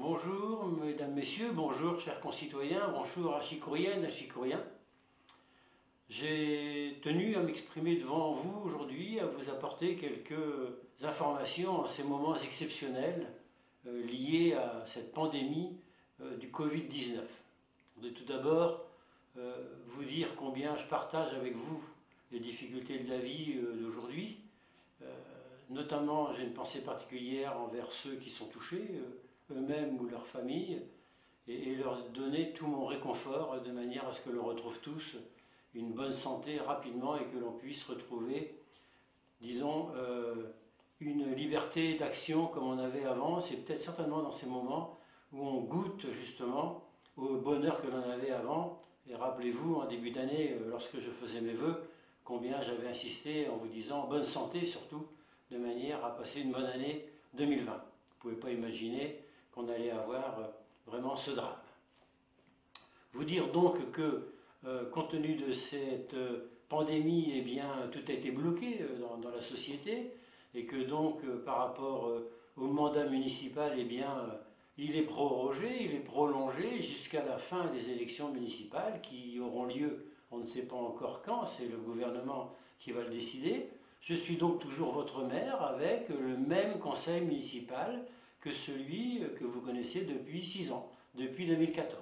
Bonjour mesdames, messieurs, bonjour chers concitoyens, bonjour achicouriennes, achicouriens. J'ai tenu à m'exprimer devant vous aujourd'hui, à vous apporter quelques informations en ces moments exceptionnels liés à cette pandémie du Covid-19. Je voudrais tout d'abord vous dire combien je partage avec vous les difficultés de la vie d'aujourd'hui. Notamment, j'ai une pensée particulière envers ceux qui sont touchés, eux-mêmes ou leurs familles, et leur donner tout mon réconfort de manière à ce que l'on retrouve tous une bonne santé rapidement et que l'on puisse retrouver, disons, une liberté d'action comme on avait avant. C'est peut-être certainement dans ces moments où on goûte justement au bonheur que l'on avait avant. Et rappelez-vous, en début d'année, lorsque je faisais mes vœux, combien j'avais insisté en vous disant bonne santé surtout, de manière à passer une bonne année 2020. Vous ne pouvez pas imaginer qu'on allait avoir vraiment ce drame. Vous dire donc que, compte tenu de cette pandémie, eh bien, tout a été bloqué dans la société, et que donc, par rapport au mandat municipal, eh bien, il est prorogé, il est prolongé jusqu'à la fin des élections municipales qui auront lieu, on ne sait pas encore quand, c'est le gouvernement qui va le décider. Je suis donc toujours votre maire avec le même conseil municipal que celui que vous connaissez depuis 6 ans, depuis 2014.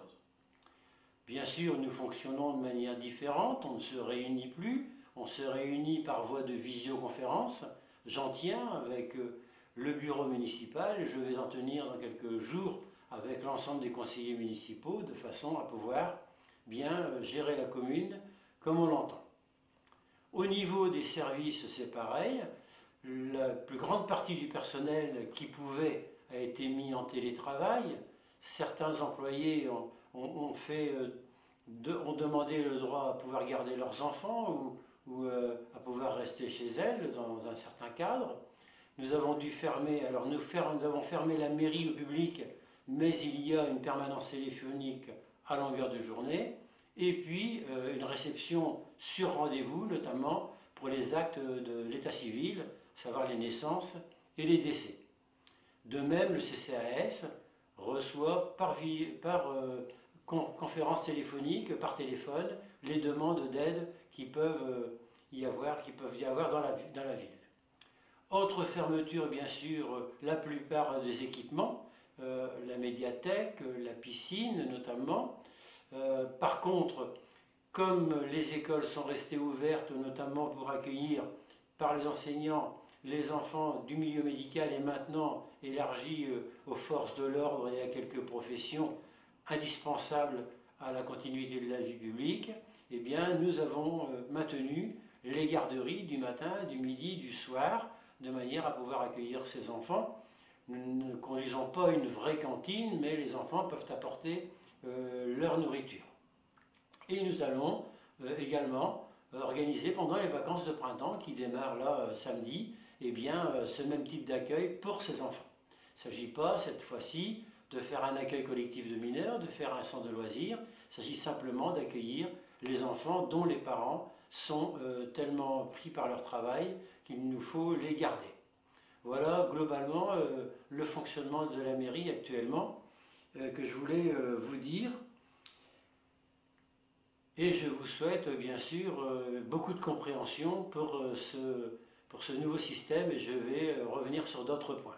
Bien sûr, nous fonctionnons de manière différente, on ne se réunit plus, on se réunit par voie de visioconférence. J'en tiens avec le bureau municipal et je vais en tenir dans quelques jours avec l'ensemble des conseillers municipaux de façon à pouvoir bien gérer la commune comme on l'entend. Au niveau des services, c'est pareil. La plus grande partie du personnel qui pouvait a été mis en télétravail. Certains employés ont demandé le droit à pouvoir garder leurs enfants ou à pouvoir rester chez elles dans un certain cadre. Nous avons dû fermer, alors nous avons fermé la mairie au public, mais il y a une permanence téléphonique à longueur de journée. Et puis une réception sur rendez-vous, notamment pour les actes de l'état civil, à savoir les naissances et les décès. De même, le CCAS reçoit par conférence téléphonique, par téléphone, les demandes d'aide qui peuvent y avoir dans la ville. Autre fermeture, bien sûr, la plupart des équipements, la médiathèque, la piscine notamment. Par contre, comme les écoles sont restées ouvertes, notamment pour accueillir par les enseignants les enfants du milieu médical et maintenant élargies aux forces de l'ordre et à quelques professions indispensables à la continuité de la vie publique, eh bien, nous avons maintenu les garderies du matin, du midi, du soir, de manière à pouvoir accueillir ces enfants. Nous ne conduisons pas une vraie cantine, mais les enfants peuvent apporter leur nourriture. Et nous allons également organiser pendant les vacances de printemps qui démarrent là samedi, eh bien, ce même type d'accueil pour ces enfants. Il ne s'agit pas cette fois-ci de faire un accueil collectif de mineurs, de faire un centre de loisirs, il s'agit simplement d'accueillir les enfants dont les parents sont tellement pris par leur travail qu'il nous faut les garder. Voilà globalement le fonctionnement de la mairie actuellement que je voulais vous dire. Et je vous souhaite bien sûr beaucoup de compréhension pour ce nouveau système et je vais revenir sur d'autres points.